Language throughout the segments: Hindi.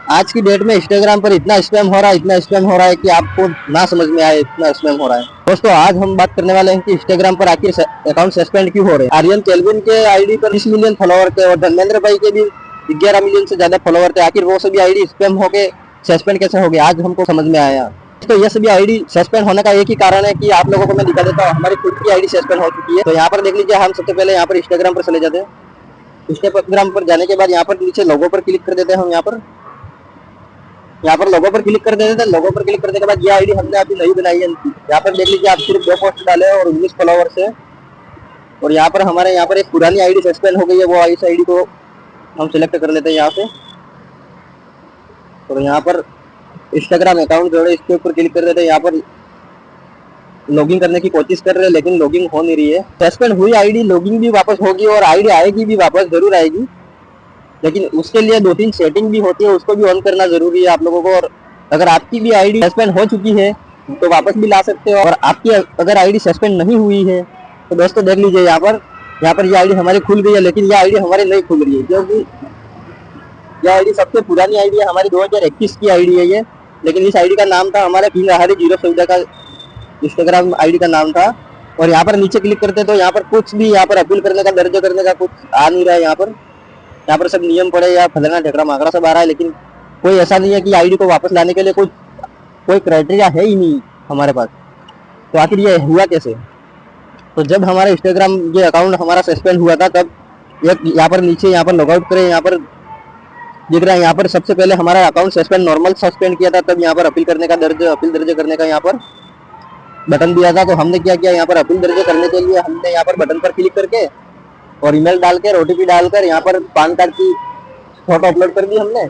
आज की डेट में इंस्टाग्राम पर इतना स्पैम हो रहा है कि आपको ना समझ में आए, इतना स्पैम हो रहा है। दोस्तों आज हम बात करने वाले हैं कि इंस्टाग्राम पर आखिर अकाउंट सस्पेंड क्यों हो रहे हैं। आर्यन केल्विन के आईडी पर 20 मिलियन फॉलोवर थे और धर्मेंद्र भाई के भी 11 मिलियन से ज्यादा फॉलोवर थे। आखिर वो सभी आईडी स्पैम होके सस्पेंड कैसे हो गए, आज हमको समझ में आया। तो ये सभी आईडी सस्पेंड होने का एक ही कारण है कि आप लोगों को मैं दिखा देता हूँ, हमारी खुद की आईडी सस्पेंड हो चुकी है। तो यहाँ पर देख लीजिए, हम सबसे पहले यहाँ पर इंस्टाग्राम पर चले जाते हैं। इंस्टाग्राम पर जाने के बाद यहाँ पर नीचे लोगो पर क्लिक कर देते हैं। हम यहाँ पर लोगो पर क्लिक कर देते थे। लोगो पर क्लिक करने के बाद ये आईडी हमने अभी नहीं बनाई है। यहाँ पर देख लीजिए, आप सिर्फ 2 पोस्ट डाले और 19 फॉलोवर्स है। और यहाँ पर हमारे यहाँ पर एक पुरानी आईडी सस्पेंड हो गई है, वो इस आईडी को हम सिलेक्ट कर लेते हैं यहाँ से। और यहाँ पर इंस्टाग्राम अकाउंट जोड़े, इसके ऊपर क्लिक कर देते हैं। यहाँ पर लॉगिन करने की कोशिश कर रहे हैं लेकिन लॉगिन हो नहीं रही है। सस्पेंड हुई आईडी लॉगिन भी वापस होगी और आईडी आएगी भी वापस, जरूर आएगी, लेकिन उसके लिए 2-3 सेटिंग भी होती है, उसको भी ऑन करना जरूरी है आप लोगों को। और अगर आपकी भी आईडी सस्पेंड हो चुकी है तो वापस भी ला सकते हो। और आपकी अगर आईडी सस्पेंड नहीं हुई है तो दोस्तों देख लीजिए, यहाँ पर ये आईडी हमारी खुल गई है, लेकिन ये आईडी हमारी नहीं खुल रही है क्योंकि यह आईडी सबसे पुरानी आईडी है, हमारी 2021 की आईडी है ये। लेकिन इस आईडी का नाम था हमारा किंग हरी 014 का इंस्टाग्राम आईडी का नाम था। और यहाँ पर नीचे क्लिक करते तो यहाँ पर कुछ भी, यहाँ पर अपील करने का, दर्ज करने का कुछ आ नहीं रहा है। यहाँ पर सब नियम पड़े या फलना ढेकड़ा माकड़ा सब आ रहा है, लेकिन कोई ऐसा नहीं है कि आईडी को वापस लाने के लिए कोई क्राइटेरिया है ही नहीं हमारे पास। तो आखिर ये हुआ कैसे? तो जब हमारा इंस्टाग्राम ये अकाउंट हमारा सस्पेंड हुआ था, तब यहाँ पर नीचे यहाँ पर लॉगआउट करें, यहाँ पर दिख रहा है, यहाँ पर सबसे पहले हमारा अकाउंट सस्पेंड नॉर्मल सस्पेंड किया था, तब यहाँ पर अपील करने का अपील दर्ज करने का यहाँ पर बटन दिया था। तो हमने क्या किया, यहाँ पर अपील दर्ज करने के लिए हमने यहाँ पर बटन पर क्लिक करके और ईमेल डालकर ओटीपी डालकर यहाँ पर पैन कार्ड की फोटो अपलोड कर दी हमने।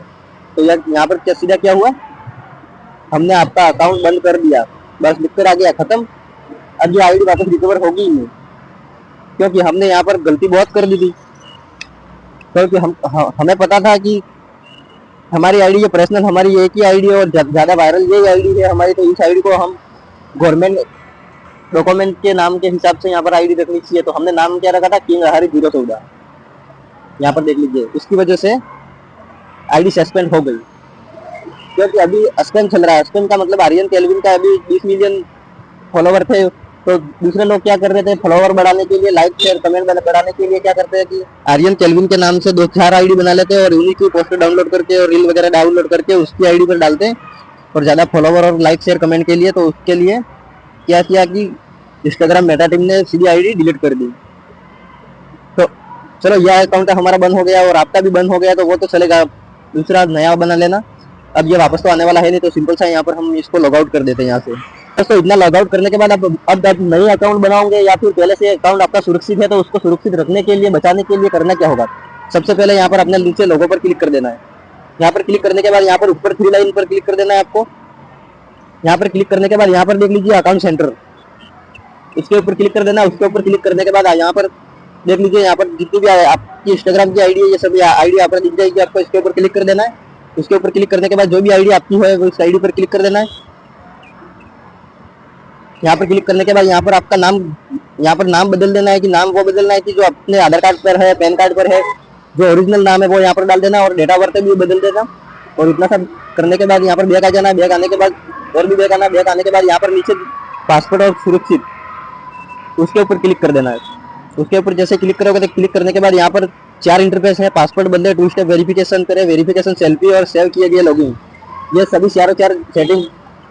तो यहाँ पर सीधा क्या हुआ, हमने आपका अकाउंट बंद कर दिया, बस लिखकर आ गया खत्म। अब ये आईडी वापस रिकवर होगी ही नहीं, क्योंकि हमने यहाँ पर गलती बहुत कर दी थी। क्योंकि हमें पता था कि हमारी आईडी ये पर्सनल हमारी एक ही आईडी है और ज्यादा वायरल यही आईडी है हमारी। तो इस आईडी को हम गवर्नमेंट डॉक्यूमेंट के नाम के हिसाब से यहाँ पर आईडी रखनी चाहिए। तो हमने नाम क्या रखा था, किंग हरी 014। यहाँ पर देख लीजिए, इसकी वजह से आईडी सस्पेंड हो गई, क्योंकि अभी स्पैम चल रहा है। स्पैम का मतलब आर्यन केल्विन का अभी 20 मिलियन फॉलोवर थे, तो दूसरे लोग क्या कर रहे थे, फॉलोवर बढ़ाने के लिए, लाइक शेयर कमेंट बढ़ाने के लिए क्या करते हैं कि आर्यन केल्विन के नाम से 2-4 आईडी बना लेते हैं और उन्हीं की पोस्टर डाउनलोड करके और रील वगैरह डाउनलोड करके उसकी आईडी पर डालते हैं और ज्यादा फॉलोवर और लाइक शेयर कमेंट के लिए। तो उसके लिए क्या किया कि इंस्टाग्राम मेटा टीम ने सीधी आईडी डिलीट कर दी। तो चलो, यह अकाउंट हमारा बंद हो गया और आपका भी बंद हो गया, तो वो तो चलेगा, दूसरा नया बना लेना। अब ये वापस तो आने वाला है नहीं, तो सिंपल सा यहाँ पर हम इसको लॉग आउट कर देते हैं यहाँ से। तो इतना लॉग आउट करने के बाद अब नए अकाउंट बनाओगे या फिर पहले से अकाउंट आपका सुरक्षित है, तो उसको सुरक्षित रखने के लिए, बचाने के लिए करना क्या होगा, सबसे पहले यहाँ पर अपने नीचे लोगो पर क्लिक कर देना है। यहाँ पर क्लिक करने के बाद यहाँ पर ऊपर 3 लाइन पर क्लिक कर देना है आपको। यहाँ पर क्लिक करने के बाद यहाँ पर देख लीजिए अकाउंट सेंटर, इसके ऊपर क्लिक कर देना। उसके ऊपर क्लिक करने के बाद यहाँ पर देख लीजिए, यहाँ पर जितनी भी आपकी इंस्टाग्राम की आईडी है, ये सभी आईडी यहाँ पर दिख जाएगी आपको। इसके ऊपर क्लिक कर देना है। उसके ऊपर क्लिक करने के बाद जो भी आईडी आपकी है उस आईडी पर क्लिक कर देना है। यहाँ पर क्लिक करने के बाद यहाँ पर आपका नाम, यहाँ पर नाम बदल देना है कि नाम वो बदलना है कि जो अपने आधार कार्ड पर है, पैन कार्ड पर है, जो ओरिजिनल नाम है वो यहाँ पर डाल देना और डेट ऑफ बर्थ भी बदल देना। और इतना सब करने के बाद यहाँ पर बैक आ जाना। बैक आने के बाद और भी बैक आना। बैक आने के बाद यहाँ पर नीचे पासवर्ड और सुरक्षित, उसके ऊपर क्लिक कर देना है। उसके ऊपर जैसे क्लिक करोगे तो क्लिक करने के बाद यहाँ पर 4 इंटरफेस है, पासवर्ड बदले, 2 स्टेप वेरिफिकेशन करे, वेरिफिकेशन सेल्फी और सेव किए गए लॉगिन। ये सभी 4 सेटिंग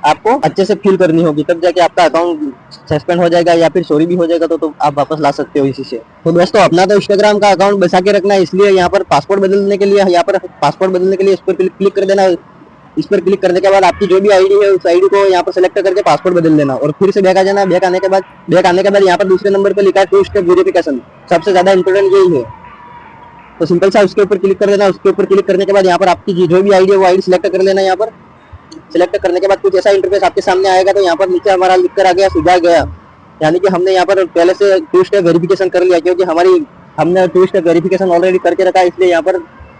आपको अच्छे से फिल करनी होगी, तब जाके आपका अकाउंट सस्पेंड हो जाएगा या फिर चोरी भी हो जाएगा तो आप वापस ला सकते हो इसी से। तो दोस्तों, अपना तो इंस्टाग्राम का अकाउंट बचा के रखना है, इसलिए यहाँ पर पासवर्ड बदलने के लिए इस पर क्लिक कर देना। इस पर क्लिक करने के बाद आपकी जो भी आईडी है उस आईडी को यहाँ पर सेलेक्ट करके पासवर्ड बदल लेना और फिर से बैक आ जाना। बैक आने के बाद यहाँ पर दूसरे नंबर पर लिखा है 2 स्टेप वेरिफिकेशन, सबसे ज्यादा इंपोर्टेंट यही है। तो सिंपल सा उसके ऊपर क्लिक कर देना। उसके ऊपर क्लिक करने के बाद यहाँ पर आपकी जो भी आईडी है वो आईडी सिलेक्ट कर लेना। यहाँ पर सिलेक्ट करने के बाद कुछ ऐसा इंटरफेस आपके सामने आएगा। तो यहाँ पर नीचे हमारा लिख कर आ गया सुझाव गया, यानी कि हमने यहाँ पर पहले से 2 स्टेप वेरिफिकेशन कर लिया, क्योंकि हमने 2 स्टेप वेरिफिकेशन ऑलरेडी करके रखा है, इसलिए यहाँ पर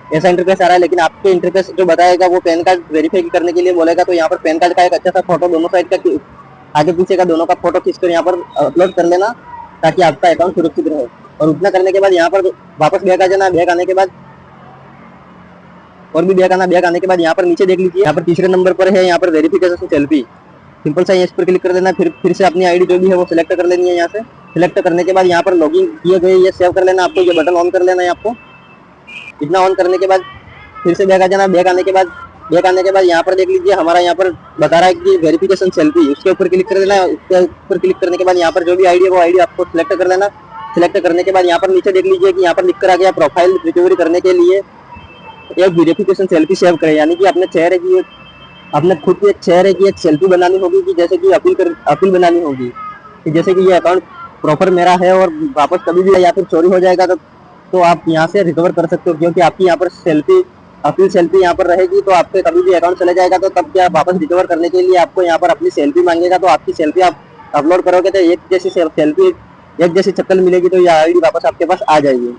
ऐसा इंटरफेस आ रहा है। लेकिन आपके इंटरफेस जो बताएगा वो पैन कार्ड वेरीफाई करने के लिए बोलेगा। तो यहाँ पर पैन कार्ड का एक अच्छा सा फोटो, दोनों साइड का, आगे पीछे का दोनों का फोटो खींचकर यहाँ पर अपलोड कर लेना, ताकि आपका अकाउंट सुरक्षित रहे। और उतना करने के बाद यहाँ पर वापस बैक आ जाना। बैक आने के बाद और भी बैक आना, बैक आने के बाद यहाँ पर नीचे देख लीजिए, यहाँ पर तीसरे नंबर पर है यहाँ पर वेरिफिकेशन सेल्फी। सिंपल सा इस पर क्लिक कर देना, फिर से अपनी आईडी जो भी है वो सिलेक्ट कर लेनी है। यहाँ से सिलेक्ट करने के बाद यहाँ पर लॉगिन किए गए ये सेव कर लेना, आपको ये बटन ऑन कर लेना है आपको। इतना ऑन करने के बाद फिर से बैक आ जाना। बैक आने के बाद यहाँ पर देख लीजिए, हमारा यहाँ पर बता रहा है कि वेरिफिकेशन सेल्फी, उसके ऊपर क्लिक कर देना। उसके ऊपर क्लिक करने के बाद यहाँ पर जो भी आईडी है वो आईडी आपको सिलेक्ट कर लेना। सिलेक्ट करने के बाद यहाँ पर नीचे देख लीजिए कि यहाँ पर लिख कर आ गया प्रोफाइल रिकवरी करने के लिए एक वेरिफिकेशन सेल्फी सेव करें, यानी कि अपने चेहरे की अपने खुद के चेहरे की एक सेल्फी बनानी होगी कि जैसे कि अपील बनानी होगी कि जैसे कि ये अकाउंट प्रॉपर मेरा है और वापस कभी भी या फिर चोरी हो जाएगा तो आप यहाँ से रिकवर कर सकते हो, क्योंकि आपकी यहाँ पर अपनी सेल्फी यहाँ पर रहेगी तो आपके कभी भी अकाउंट चला जाएगा तो तब क्या वापस रिकवर करने के लिए आपको यहाँ पर अपनी सेल्फी मांगेगा, तो आपकी सेल्फी आप अपलोड करोगे तो एक जैसी शक्ल मिलेगी तो यह आईडी वापस आपके पास आ जाएगी।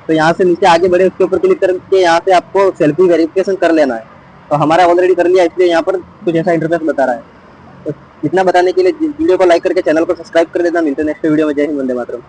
तो यहाँ से नीचे आगे बढ़े, उसके ऊपर क्लिक करके यहाँ से आपको सेल्फी वेरिफिकेशन कर लेना है। तो हमारा ऑलरेडी कर लिया, इसलिए यहाँ पर कुछ ऐसा इंटरफेस बता रहा है। तो इतना बताने के लिए वीडियो को लाइक करके चैनल को सब्सक्राइब कर देना। मिलते हैं नेक्स्ट वीडियो में। जय हिंद, वंदे मातरम।